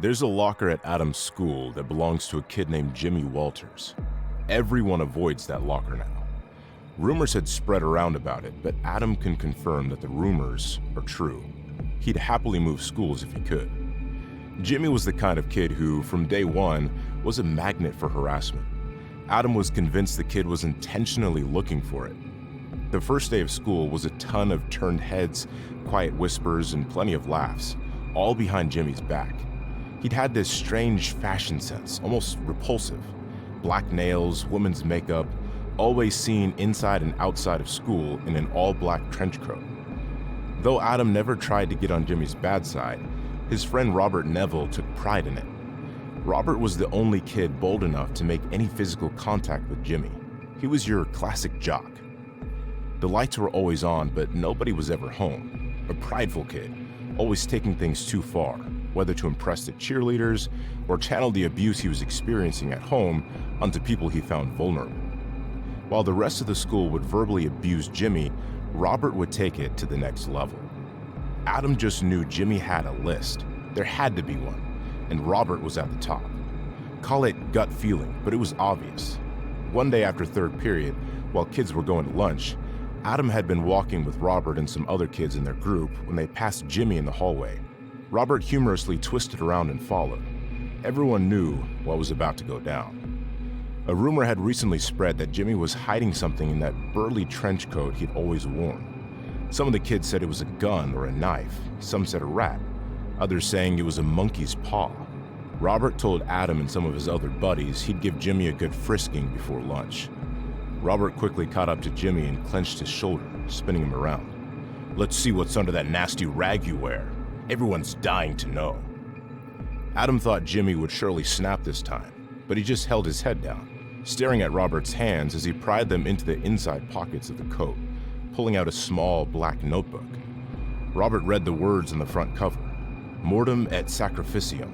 There's a locker at Adam's school that belongs to a kid named Jimmy Walters. Everyone avoids that locker now. Rumors had spread around about it, but Adam can confirm that the rumors are true. He'd happily move schools if he could. Jimmy was the kind of kid who, from day one, was a magnet for harassment. Adam was convinced the kid was intentionally looking for it. The first day of school was a ton of turned heads, quiet whispers, and plenty of laughs, all behind Jimmy's back. He'd had this strange fashion sense, almost repulsive. Black nails, women's makeup, always seen inside and outside of school in an all-black trench coat. Though Adam never tried to get on Jimmy's bad side, his friend Robert Neville took pride in it. Robert was the only kid bold enough to make any physical contact with Jimmy. He was your classic jock. The lights were always on, but nobody was ever home. A prideful kid, always taking things too far, whether to impress the cheerleaders or channel the abuse he was experiencing at home onto people he found vulnerable. While the rest of the school would verbally abuse Jimmy, Robert would take it to the next level. Adam just knew Jimmy had a list. There had to be one, and Robert was at the top. Call it gut feeling, but it was obvious. One day after third period, while kids were going to lunch, Adam had been walking with Robert and some other kids in their group when they passed Jimmy in the hallway. Robert humorously twisted around and followed. Everyone knew what was about to go down. A rumor had recently spread that Jimmy was hiding something in that burly trench coat he'd always worn. Some of the kids said it was a gun or a knife, some said a rat, others saying it was a monkey's paw. Robert told Adam and some of his other buddies he'd give Jimmy a good frisking before lunch. Robert quickly caught up to Jimmy and clenched his shoulder, spinning him around. "Let's see what's under that nasty rag you wear. Everyone's dying to know." Adam thought Jimmy would surely snap this time, but he just held his head down, staring at Robert's hands as he pried them into the inside pockets of the coat, pulling out a small black notebook. Robert read the words on the front cover, "Mortem et sacrificium."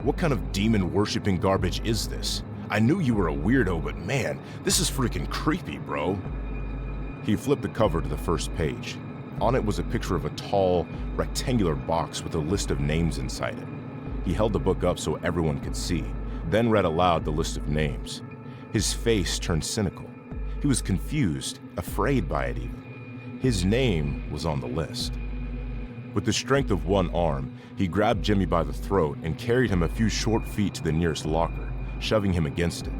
What kind of demon-worshipping garbage is this? I knew you were a weirdo, but man, this is freaking creepy, bro. He flipped the cover to the first page. On it was a picture of a tall, rectangular box with a list of names inside it. He held the book up so everyone could see, then read aloud the list of names. His face turned cynical. He was confused, afraid by it even. His name was on the list. With the strength of one arm, he grabbed Jimmy by the throat and carried him a few short feet to the nearest locker, shoving him against it.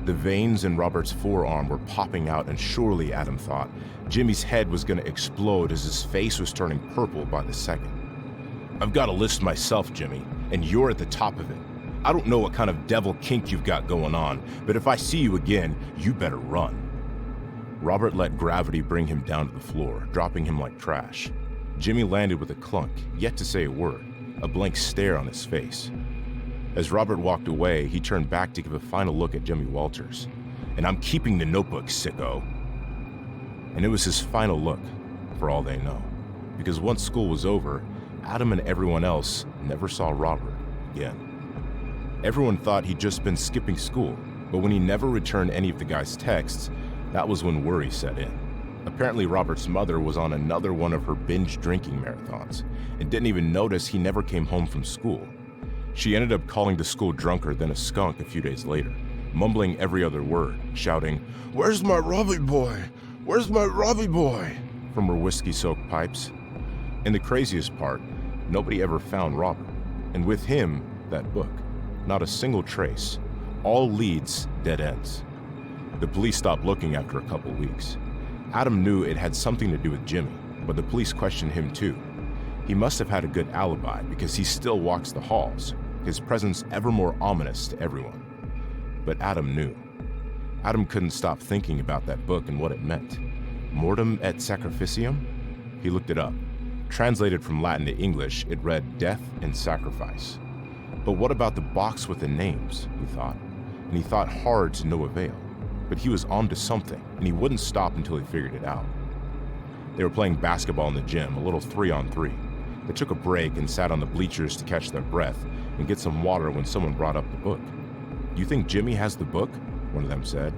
The veins in Robert's forearm were popping out, and surely, Adam thought, Jimmy's head was going to explode as his face was turning purple by the second. "I've got a list myself, Jimmy, and you're at the top of it. I don't know what kind of devil kink you've got going on, but if I see you again, you better run." Robert let gravity bring him down to the floor, dropping him like trash. Jimmy landed with a clunk, yet to say a word, a blank stare on his face. As Robert walked away, he turned back to give a final look at Jimmy Walters. "And I'm keeping the notebook, sicko." And it was his final look, for all they know. Because once school was over, Adam and everyone else never saw Robert again. Everyone thought he'd just been skipping school, but when he never returned any of the guy's texts, that was when worry set in. Apparently, Robert's mother was on another one of her binge drinking marathons and didn't even notice he never came home from school. She ended up calling the school drunker than a skunk a few days later, mumbling every other word, shouting, "Where's my Robbie boy? Where's my Robbie boy?" from her whiskey-soaked pipes. And the craziest part, nobody ever found Robert. And with him, that book. Not a single trace. All leads, dead ends. The police stopped looking after a couple weeks. Adam knew it had something to do with Jimmy, but the police questioned him too. He must have had a good alibi because he still walks the halls, his presence ever more ominous to everyone. But Adam knew. Adam couldn't stop thinking about that book and what it meant. Mortem et sacrificium? He looked it up. Translated from Latin to English, it read death and sacrifice. But what about the box with the names, he thought. And he thought hard to no avail. But he was onto something, and he wouldn't stop until he figured it out. They were playing basketball in the gym, a little 3-on-3. They took a break and sat on the bleachers to catch their breath and get some water when someone brought up the book. "You think Jimmy has the book?" one of them said.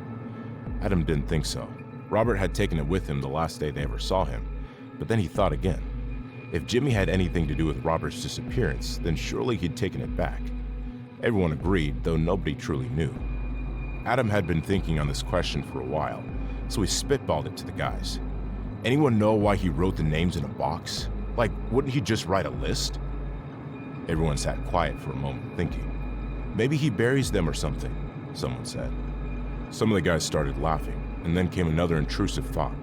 Adam didn't think so. Robert had taken it with him the last day they ever saw him, but then he thought again. If Jimmy had anything to do with Robert's disappearance, then surely he'd taken it back. Everyone agreed, though nobody truly knew. Adam had been thinking on this question for a while, so he spitballed it to the guys. Anyone know why he wrote the names in a box? Like, wouldn't he just write a list? Everyone sat quiet for a moment, thinking. Maybe he buries them or something, someone said. Some of the guys started laughing, and then came another intrusive thought.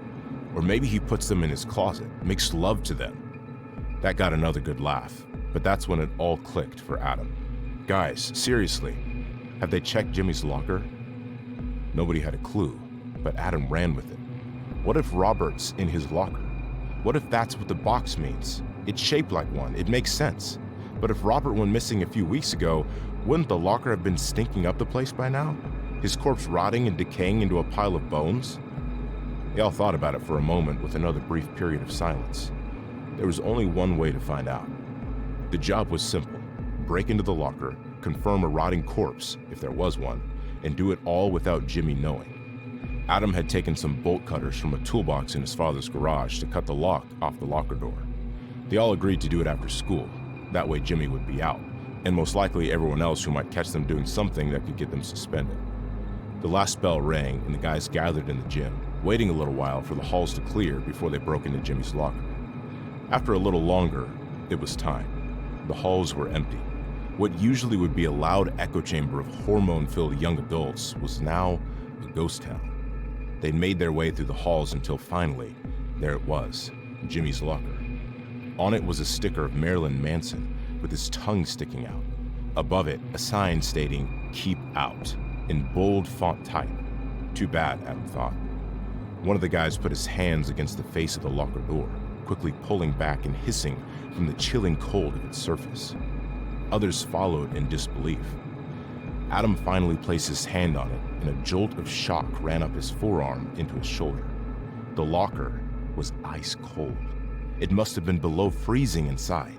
Or maybe he puts them in his closet, makes love to them. That got another good laugh, but that's when it all clicked for Adam. Guys, seriously, have they checked Jimmy's locker? Nobody had a clue, but Adam ran with it. What if Robert's in his locker? What if that's what the box means? It's shaped like one, it makes sense. But if Robert went missing a few weeks ago, wouldn't the locker have been stinking up the place by now? His corpse rotting and decaying into a pile of bones? They all thought about it for a moment with another brief period of silence. There was only one way to find out. The job was simple. Break into the locker, confirm a rotting corpse, if there was one, and do it all without Jimmy knowing. Adam had taken some bolt cutters from a toolbox in his father's garage to cut the lock off the locker door. They all agreed to do it after school. That way Jimmy would be out, and most likely everyone else who might catch them doing something that could get them suspended. The last bell rang, and the guys gathered in the gym, waiting a little while for the halls to clear before they broke into Jimmy's locker. After a little longer, it was time. The halls were empty. What usually would be a loud echo chamber of hormone-filled young adults was now a ghost town. They made their way through the halls until finally, there it was, Jimmy's locker. On it was a sticker of Marilyn Manson with his tongue sticking out. Above it, a sign stating, "Keep out," in bold font type. Too bad, Adam thought. One of the guys put his hands against the face of the locker door, quickly pulling back and hissing from the chilling cold of its surface. Others followed in disbelief. Adam finally placed his hand on it, and a jolt of shock ran up his forearm into his shoulder. The locker was ice cold. It must have been below freezing inside.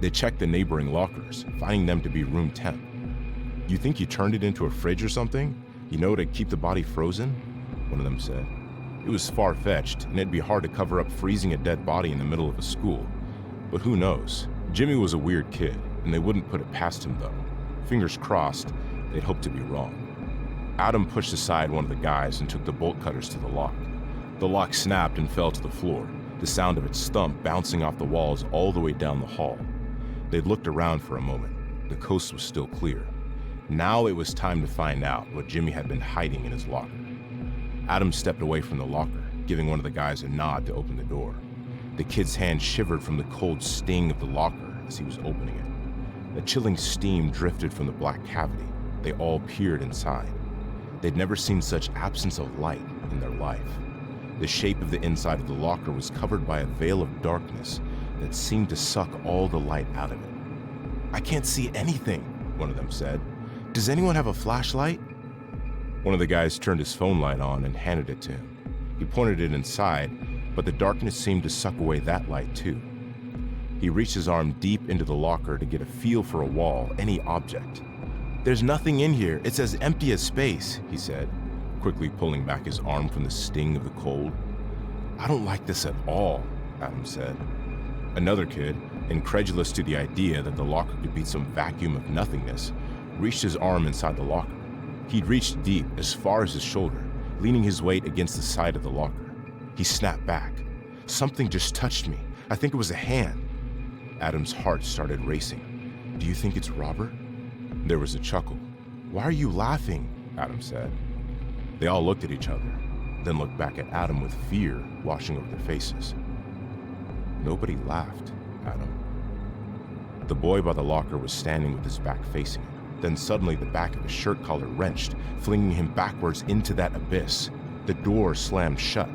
They checked the neighboring lockers, finding them to be room temp. "You think you turned it into a fridge or something? You know, to keep the body frozen?" one of them said. It was far-fetched, and it'd be hard to cover up freezing a dead body in the middle of a school. But who knows? Jimmy was a weird kid, and they wouldn't put it past him, though. Fingers crossed, they'd hope to be wrong. Adam pushed aside one of the guys and took the bolt cutters to the lock. The lock snapped and fell to the floor, the sound of its thump bouncing off the walls all the way down the hall. They'd looked around for a moment. The coast was still clear. Now it was time to find out what Jimmy had been hiding in his locker. Adam stepped away from the locker, giving one of the guys a nod to open the door. The kid's hand shivered from the cold sting of the locker as he was opening it. A chilling steam drifted from the black cavity. They all peered inside. They'd never seen such absence of light in their life. The shape of the inside of the locker was covered by a veil of darkness that seemed to suck all the light out of it. "I can't see anything," one of them said. "Does anyone have a flashlight?" One of the guys turned his phone light on and handed it to him. He pointed it inside, but the darkness seemed to suck away that light too. He reached his arm deep into the locker to get a feel for a wall, any object. "There's nothing in here. It's as empty as space," he said, quickly pulling back his arm from the sting of the cold. "I don't like this at all," Adam said. Another kid, incredulous to the idea that the locker could be some vacuum of nothingness, reached his arm inside the locker. He'd reached deep, as far as his shoulder, leaning his weight against the side of the locker. He snapped back. "Something just touched me. I think it was a hand." Adam's heart started racing. "Do you think it's Robert?" There was a chuckle. "Why are you laughing?" Adam said. They all looked at each other, then looked back at Adam with fear washing over their faces. Nobody laughed, Adam. The boy by the locker was standing with his back facing it. Then suddenly the back of his shirt collar wrenched, flinging him backwards into that abyss. The door slammed shut.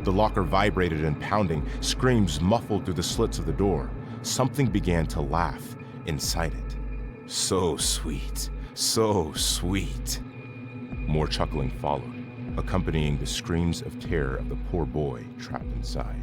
The locker vibrated and pounding, screams muffled through the slits of the door. Something began to laugh inside it. "So sweet, so sweet." More chuckling followed, accompanying the screams of terror of the poor boy trapped inside.